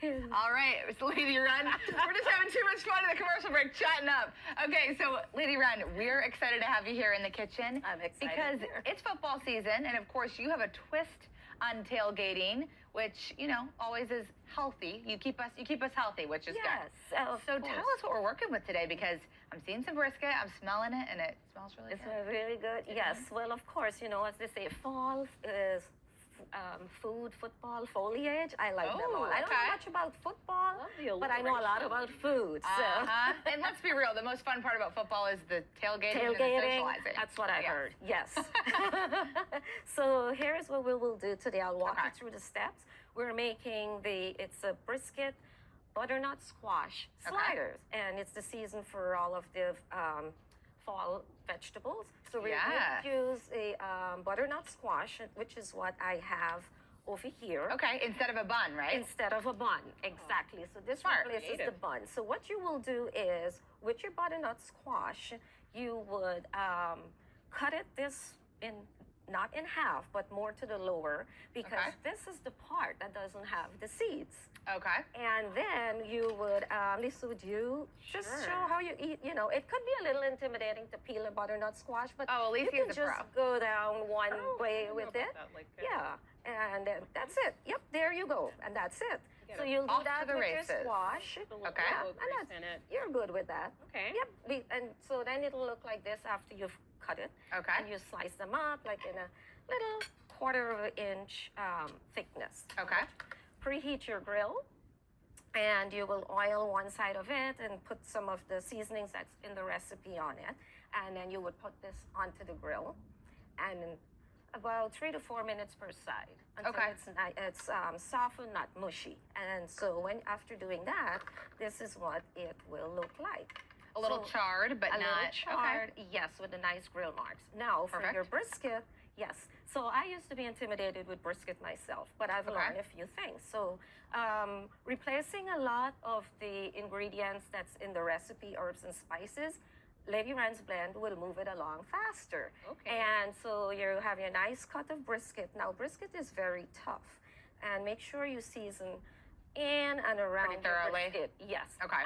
All right, it's LadyRen. We're just having too much fun in the commercial break, chatting up. Okay, so LadyRen, we're excited to have you here in the kitchen. I'm excited because here. it's football season, and of course you have a twist on tailgating, which always is healthy. You keep us healthy, which is good. Yes. So tell us what we're working with today, because I'm seeing some brisket, I'm smelling it, and it smells really It's good. really good. Yes. Well, of course, as they say, fall is food, football, foliage. I like them all. I don't know much about football, but I know a lot about food. So. And let's be real, the most fun part about football is the tailgating and the socializing. That's what I heard. Yes. So here's what we will do today. I'll walk you through the steps. We're making it's a brisket butternut squash sliders, and it's the season for all of the fall vegetables. So we're going to use a butternut squash, which is what I have over here. Okay, instead of a bun, right? Instead of a bun, exactly. So this replaces the bun. So what you will do is, with your butternut squash, you would cut it not in half, but more to the lower, because this is the part that doesn't have the seeds. Okay. And then you would, Lisa, would you just show how you eat? It could be a little intimidating to peel a butternut squash, but you can just go down one way with it. Yeah, and that's it. Yep, there you go, and that's it. So you'll do that with your squash. Okay. Yeah, and you're good with that. Okay. Yep, and so then it'll look like this after you've cut it. Okay. And you slice them up like in a little 1/4 inch thickness. Okay. Preheat your grill, and you will oil one side of it and put some of the seasonings that's in the recipe on it. And then you would put this onto the grill, and about 3 to 4 minutes per side until it's softened, not mushy. And so after doing that, this is what it will look like. A little charred, but not... A little charred, yes, with the nice grill marks. Now, for your brisket, yes. So I used to be intimidated with brisket myself, but I've learned a few things. So replacing a lot of the ingredients that's in the recipe, herbs and spices, LadyRen's blend will move it along faster. Okay. And so you have your nice cut of brisket. Now, brisket is very tough, and make sure you season in and around your brisket. Yes. Okay.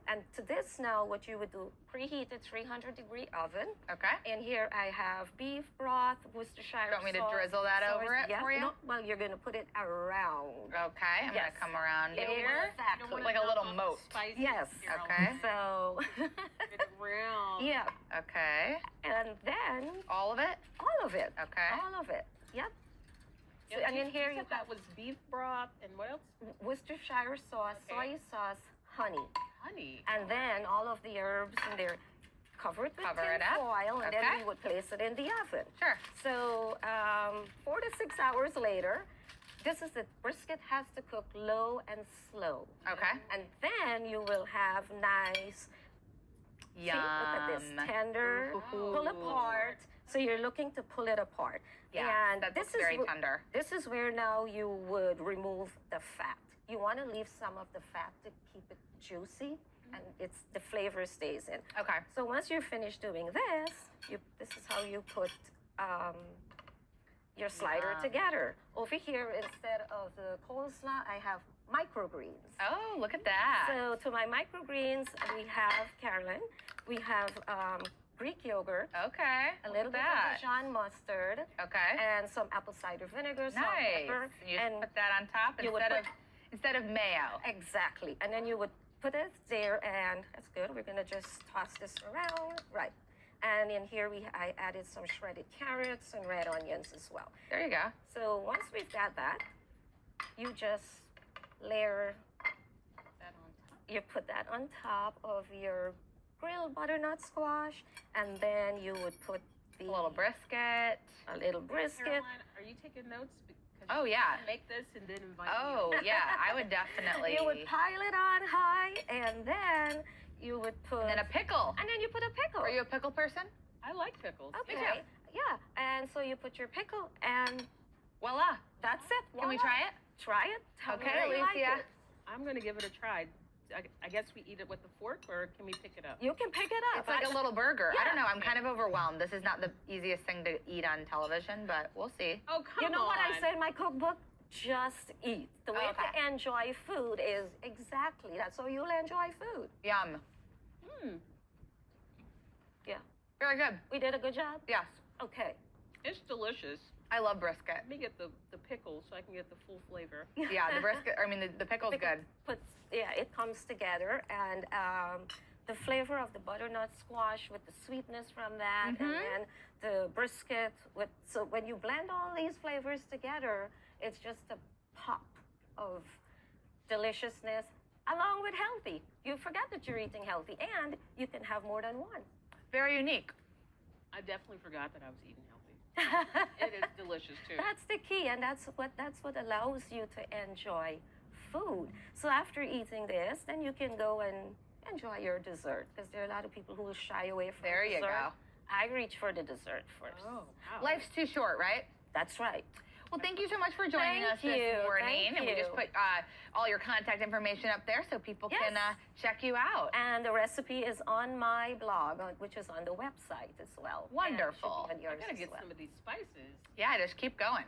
And to this now, what you would do, preheat a 300-degree oven. Okay. And here I have beef broth, Worcestershire sauce. You want me to drizzle that over it for you? No, well, you're going to put it around. Okay, I'm going to come around here. Exactly. Like a little moat. Yes. Okay. So. Around. Yeah. Okay. And then. All of it? All of it. Okay. All of it. Yep. So, and then here you that was beef broth and what else? Worcestershire sauce, soy sauce, honey. Honey. And then all of the herbs in there, covered with tin foil, and then we would place it in the oven. Sure. So 4 to 6 hours later, the brisket has to cook low and slow. Okay. And then you will have nice, yum. See, look at this, tender, pull apart. So you're looking to pull it apart. Yeah, and this is very tender. This is where now you would remove the fat. You want to leave some of the fat to keep it juicy, and the flavor stays in. Okay. So once you're finished doing this, this is how you put your slider together. Over here, instead of the coleslaw, I have microgreens. Oh, look at that. So to my microgreens, we have, Carolyn, we have Greek yogurt. Okay. A little bit of Dijon mustard. Okay. And some apple cider vinegar, salt, pepper. You put that on top instead of mayo. Exactly. And then you would put it there, and that's good. We're going to just toss this around. Right. And in here, I added some shredded carrots and red onions as well. There you go. So once we've got that, you just layer that on top. You put that on top of your grilled butternut squash, and then you would put a little brisket. A little brisket. Caroline, are you taking notes? Oh, yeah. Make this and then invite me. Yeah, I would definitely. You would pile it on high, and then you would put... And then a pickle. And then you put a pickle. Are you a pickle person? I like pickles. Okay. Me too. Yeah, and so you put your pickle, and voila. That's it. Voila. Can we try it? Try it. Tell me Okay, you like it. I'm going to give it a try. I guess we eat it with the fork, or can we pick it up? You can pick it up. It's like a little burger. Yeah. I don't know. I'm kind of overwhelmed. This is not the easiest thing to eat on television, but we'll see. Oh, come on. You know what I say in my cookbook? just eat. The way to enjoy food is exactly that's how you'll enjoy food. Yum. Yeah. Very good. We did a good job? Yes. Okay. It's delicious. I love brisket. Let me get the pickle so I can get the full flavor. Yeah, the brisket, I mean, the pickle's good. It comes together, and the flavor of the butternut squash with the sweetness from that, and then the brisket so when you blend all these flavors together, it's just a pop of deliciousness along with healthy. You forget that you're eating healthy, and you can have more than one. Very unique. I definitely forgot that I was eating healthy. It is delicious too. That's the key, and that's what allows you to enjoy food. So after eating this, then you can go and enjoy your dessert, because there are a lot of people who will shy away from there dessert. You go. I reach for the dessert first. Oh, wow. Life's too short, right? That's right. Well, thank you so much for joining us this morning. And we just put all your contact information up there so people can check you out. And the recipe is on my blog, which is on the website as well. Wonderful. I gotta get some of these spices. Yeah, just keep going.